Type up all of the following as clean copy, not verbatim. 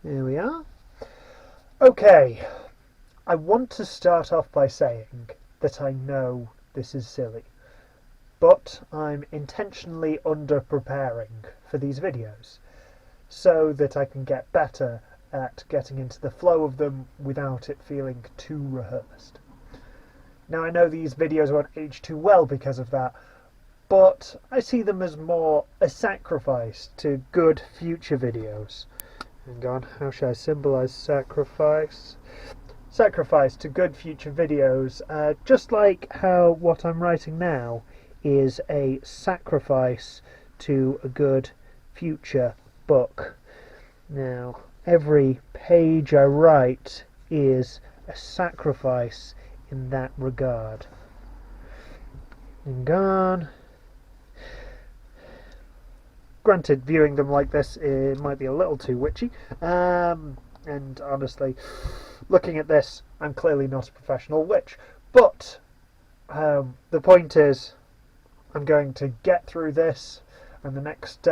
Here we are. Okay, I want to start off by saying that I know this is silly, but I'm intentionally under-preparing for these videos so that I can get better at getting into the flow of them without it feeling too rehearsed. Now, I know these videos won't age too well because of that, but I see them as more a sacrifice to good future videos. Hang on, how should I symbolise sacrifice? Sacrifice to good future videos, just like how what I'm writing now is a sacrifice to a good future book. Now, every page I write is a sacrifice in that regard. Hang on. Granted, viewing them like this, it might be a little too witchy, and honestly, looking at this, I'm clearly not a professional witch, but the point is, I'm going to get through this and the next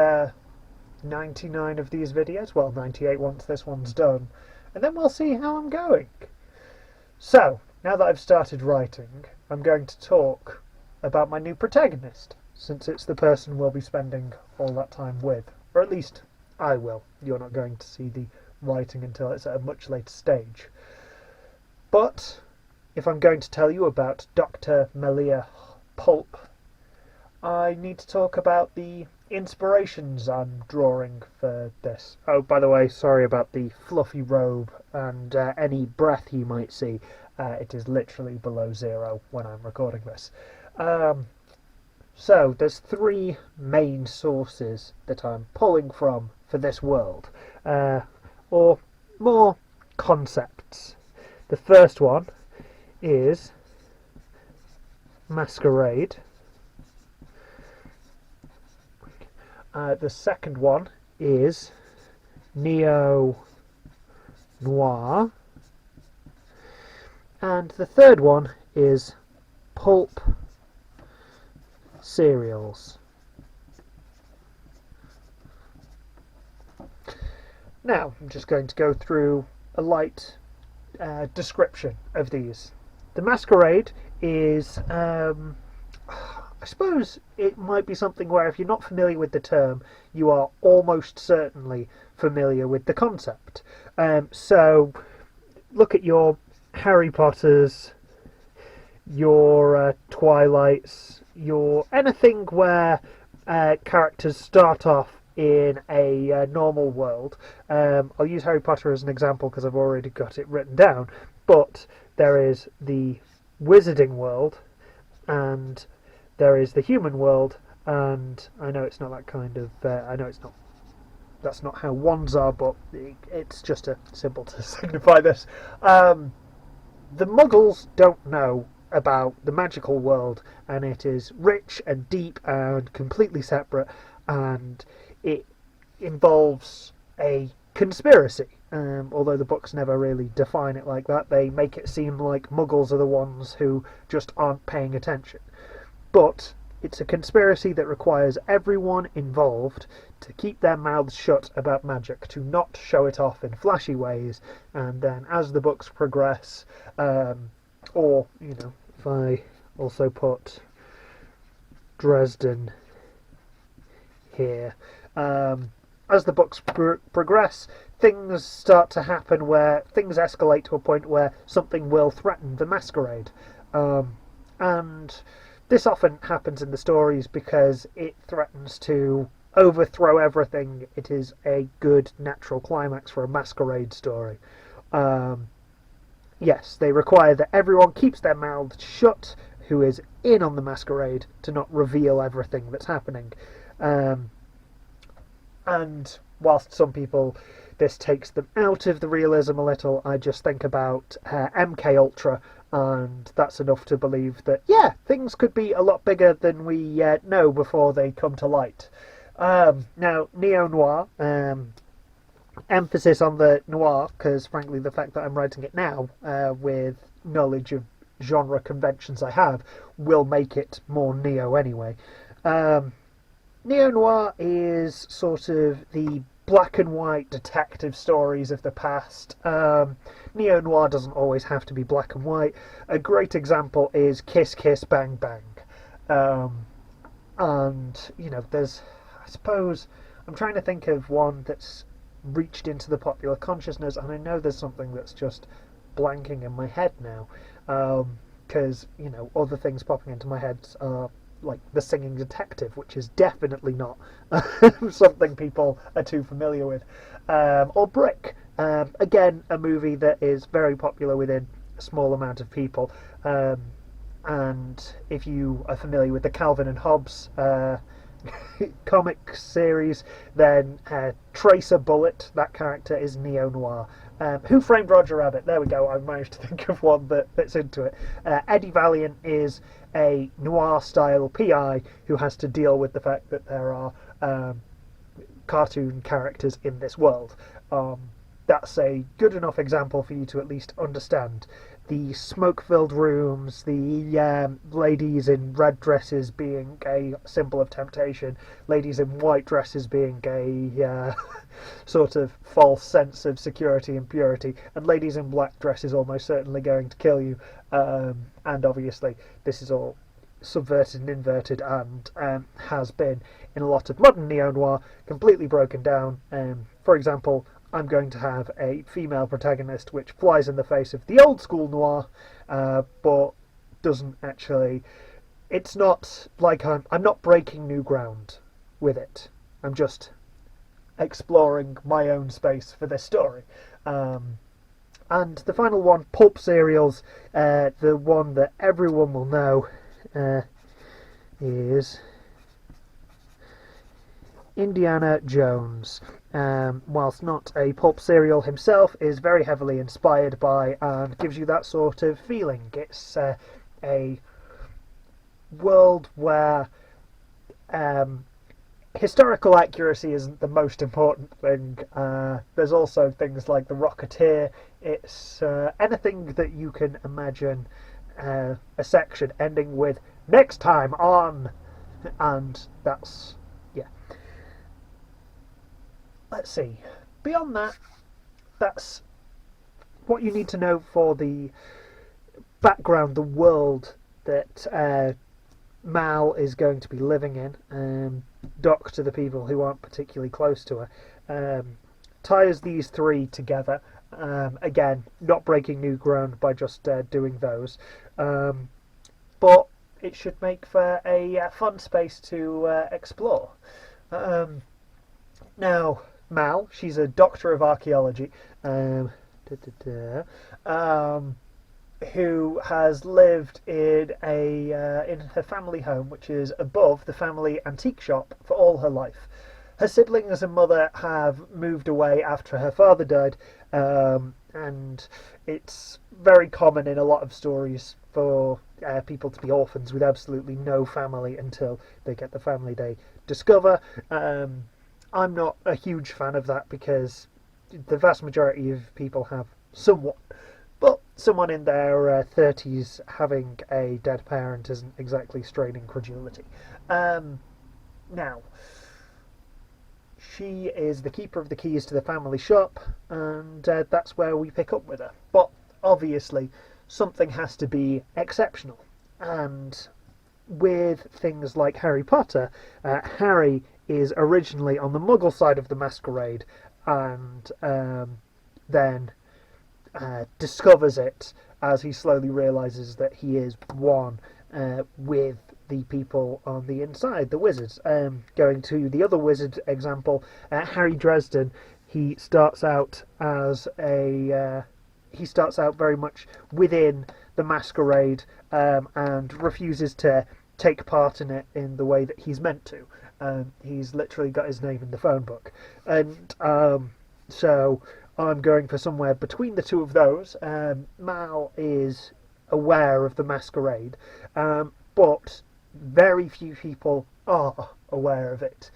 99 of these videos, well, 98 once this one's done, and then we'll see how I'm going. So, now that I've started writing, I'm going to talk about my new protagonist, since it's the person we'll be spending all that time with, or at least I will. You're not going to see the writing until it's at a much later stage. But if I'm going to tell you about Dr. Melia Pulp, I need to talk about the inspirations I'm drawing for this. Oh, by the way, sorry about the fluffy robe and any breath you might see. It is literally below zero when I'm recording this. So, there's three main sources that I'm pulling from for this world, or more concepts. The first one is Masquerade. The second one is Neo-Noir. And the third one is Pulp Serials. Now, I'm just going to go through a light description of these. The Masquerade is, I suppose it might be something where if you're not familiar with the term, you are almost certainly familiar with the concept. So, look at your Harry Potters, your Twilights, your anything where characters start off in a normal world. I'll use Harry Potter as an example because I've already got it written down, but there is the wizarding world and there is the human world, and I know it's not that kind of I know it's not, that's not how wands are, but it's just a symbol to signify this. The Muggles don't know about the magical world, and it is rich and deep and completely separate, and it involves a conspiracy. Although the books never really define it like that, they make it seem like Muggles are the ones who just aren't paying attention. But it's a conspiracy that requires everyone involved to keep their mouths shut about magic, to not show it off in flashy ways, and then as the books progress, or, you know, if I also put Dresden here, as the books progress, things start to happen where things escalate to a point where something will threaten the Masquerade. And this often happens in the stories because it threatens to overthrow everything. It is a good natural climax for a Masquerade story. Yes, they require that everyone keeps their mouths shut who is in on the Masquerade to not reveal everything that's happening. And whilst some people, this takes them out of the realism a little, I just think about MK Ultra, and that's enough to believe that, yeah, things could be a lot bigger than we know before they come to light. Now, neo-noir, emphasis on the noir, because frankly the fact that I'm writing it now with knowledge of genre conventions I have will make it more neo anyway. Neo-noir is sort of the black and white detective stories of the past. Neo-noir doesn't always have to be black and white. A great example is Kiss Kiss Bang Bang. And, there's, I suppose, I'm trying to think of one that's reached into the popular consciousness, and I know there's something that's just blanking in my head now. Because, other things popping into my head are like The Singing Detective, which is definitely not something people are too familiar with. Or Brick, again, a movie that is very popular within a small amount of people. And if you are familiar with the Calvin and Hobbes comic series, then Tracer Bullet, that character, is neo-noir. Who Framed Roger Rabbit? There we go, I've managed to think of one that fits into it. Eddie Valiant is a noir-style PI who has to deal with the fact that there are cartoon characters in this world. That's a good enough example for you to at least understand. The smoke-filled rooms, the ladies in red dresses being a symbol of temptation, ladies in white dresses being a sort of false sense of security and purity, and ladies in black dresses almost certainly going to kill you. And obviously this is all subverted and inverted, and has been in a lot of modern neo-noir completely broken down. For example, I'm going to have a female protagonist which flies in the face of the old school noir, but doesn't actually. It's not like I'm not breaking new ground with it. I'm just exploring my own space for this story. And the final one, pulp serials, the one that everyone will know is Indiana Jones. Whilst not a pulp serial himself, is very heavily inspired by and gives you that sort of feeling. It's a world where historical accuracy isn't the most important thing. There's also things like The Rocketeer. It's anything that you can imagine a section ending with "next time on," and that's, yeah. Let's see. Beyond that, that's what you need to know for the background, the world that Mal is going to be living in. Doc, to the people who aren't particularly close to her, ties these three together. Again, not breaking new ground by just doing those, but it should make for a fun space to explore. Now, Mal, she's a doctor of archaeology, who has lived in her family home, which is above the family antique shop, for all her life. Her siblings and mother have moved away after her father died, and it's very common in a lot of stories for people to be orphans with absolutely no family until they get the family they discover. I'm not a huge fan of that because the vast majority of people have somewhat, but someone in their 30s having a dead parent isn't exactly straining credulity. Now, she is the keeper of the keys to the family shop, and that's where we pick up with her. But obviously, something has to be exceptional, and with things like Harry Potter, Harry is originally on the Muggle side of the masquerade, and then discovers it as he slowly realises that he is one with the people on the inside, the wizards. Going to the other wizard example, Harry Dresden, he starts out very much within the masquerade, and refuses to take part in it in the way that he's meant to. He's literally got his name in the phone book, and so I'm going for somewhere between the two of those. Mal is aware of the masquerade, but very few people are aware of it.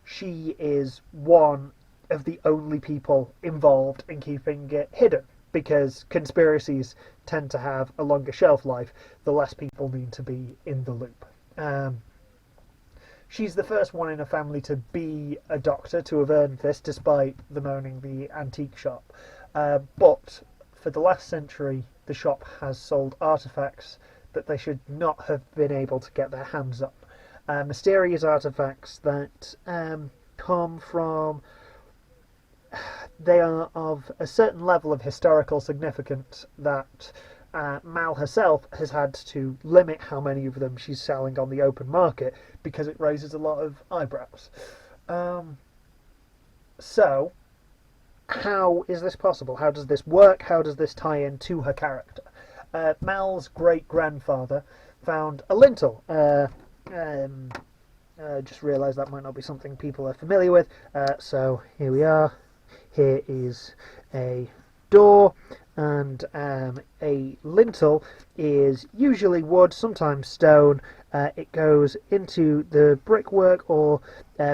She is one of the only people involved in keeping it hidden, because conspiracies tend to have a longer shelf life the less people need to be in the loop. she's the first one in her family to be a doctor, to have earned this, despite them owning the antique shop. But for the last century, the shop has sold artefacts that they should not have been able to get their hands on. Mysterious artefacts that come from... They are of a certain level of historical significance that Mal herself has had to limit how many of them she's selling on the open market because it raises a lot of eyebrows. So, how is this possible? How does this work? How does this tie into her character? Mal's great-grandfather found a lintel. Just realised that might not be something people are familiar with. So here we are. Here is a door, and a lintel is usually wood, sometimes stone. It goes into the brickwork or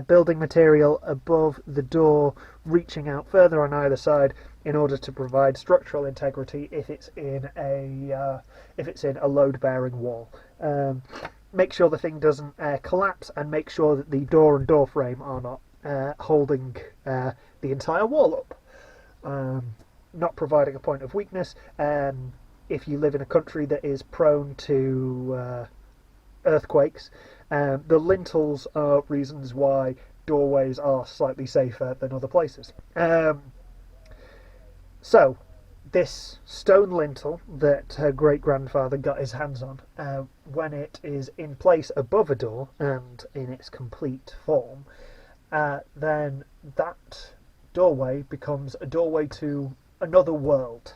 building material above the door, reaching out further on either side in order to provide structural integrity if it's in a load-bearing wall. Make sure the thing doesn't collapse, and make sure that the door and door frame are not holding the entire wall up. Not providing a point of weakness. If you live in a country that is prone to earthquakes, the lintels are reasons why doorways are slightly safer than other places. So, this stone lintel that her great-grandfather got his hands on, when it is in place above a door and in its complete form, then that doorway becomes a doorway to another world.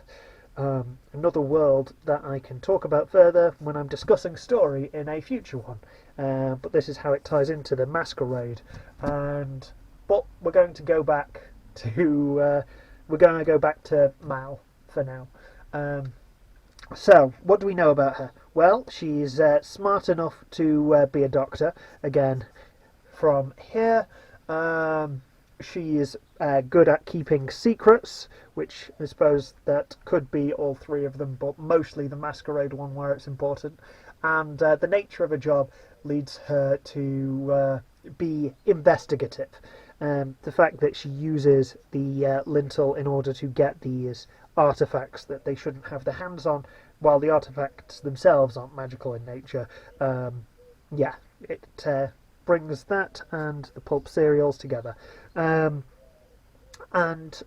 Another world that I can talk about further when I'm discussing story in a future one. But this is how it ties into the masquerade. But we're going to go back to Mal for now. So, what do we know about her? Well, she's smart enough to be a doctor. Again, from here. She is good at keeping secrets, which I suppose that could be all three of them, but mostly the masquerade one where it's important. And the nature of a job leads her to be investigative. The fact that she uses the lintel in order to get these artefacts that they shouldn't have their hands on, while the artefacts themselves aren't magical in nature. It brings that and the pulp cereals together. And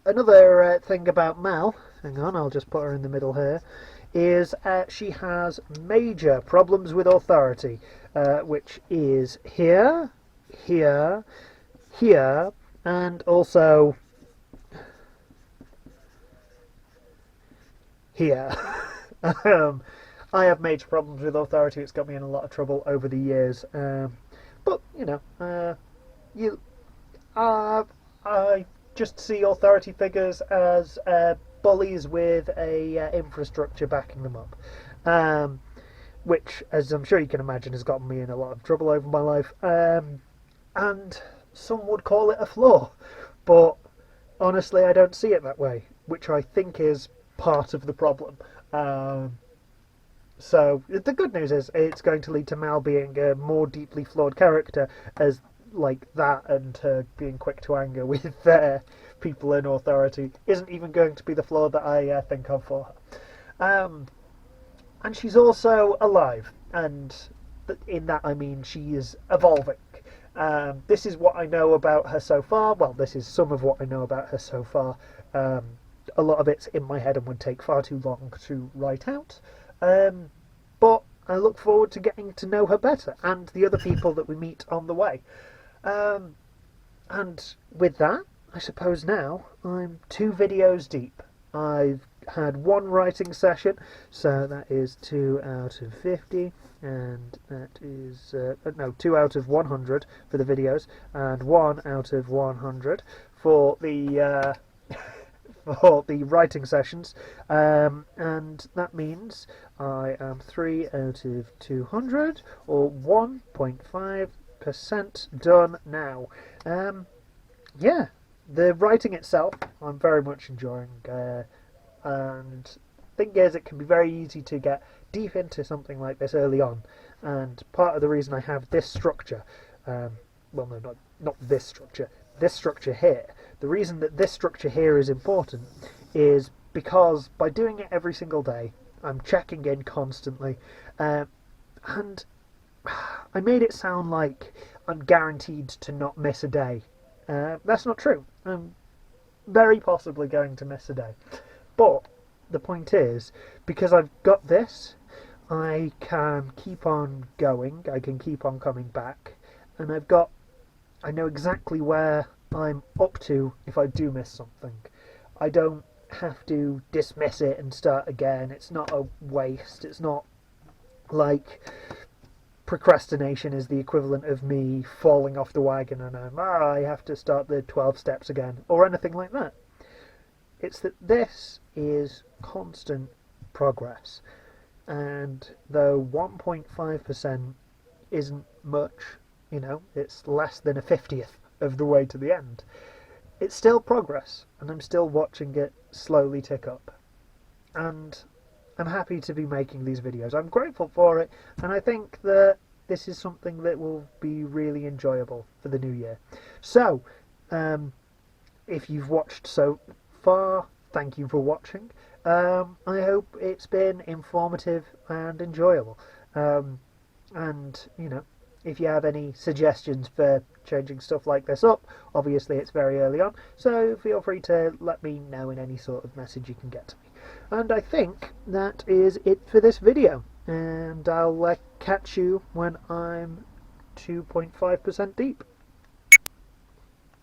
another thing about Mal, hang on, I'll just put her in the middle here, is she has major problems with authority, which is here, here, here, and also here. I have major problems with authority. It's got me in a lot of trouble over the years. But I just see authority figures as bullies with a infrastructure backing them up, which, as I'm sure you can imagine, has gotten me in a lot of trouble over my life. And some would call it a flaw, but honestly, I don't see it that way, which I think is part of the problem. So the good news is it's going to lead to Mal being a more deeply flawed character, as like that and her being quick to anger with people in authority isn't even going to be the flaw that I think of for her. And she's also alive, and in that I mean she is evolving. This is what I know about her so far. Well, this is some of what I know about her so far. A lot of it's in my head and would take far too long to write out. But I look forward to getting to know her better and the other people that we meet on the way. And with that, I suppose now I'm 2 videos deep. I've had 1 writing session, so that is 2 out of 50, and that is 2 out of 100 for the videos, and 1 out of 100 for the for the writing sessions, and that means I am 3 out of 200, or 1.5% done now. Yeah, the writing itself I'm very much enjoying, and thing is, it can be very easy to get deep into something like this early on, and part of the reason I have this structure well, no, not this structure, this structure here. The reason that this structure here is important is because by doing it every single day, I'm checking in constantly, and I made it sound like I'm guaranteed to not miss a day. That's not true. I'm very possibly going to miss a day. But the point is, because I've got this, I can keep on going, I can keep on coming back, and I know exactly where I'm up to if I do miss something. I don't have to dismiss it and start again. It's not a waste. It's not like procrastination is the equivalent of me falling off the wagon and I have to start the 12 steps again, or anything like that. It's that this is constant progress, and though 1.5% isn't much, it's less than a 50th of the way to the end, it's still progress, and I'm still watching it slowly tick up. And I'm happy to be making these videos. I'm grateful for it, and I think that this is something that will be really enjoyable for the new year. So, if you've watched so far, thank you for watching. I hope it's been informative and enjoyable. And, if you have any suggestions for changing stuff like this up, obviously it's very early on, so feel free to let me know in any sort of message you can get to me. And I think that is it for this video, and I'll catch you when I'm 2.5% deep.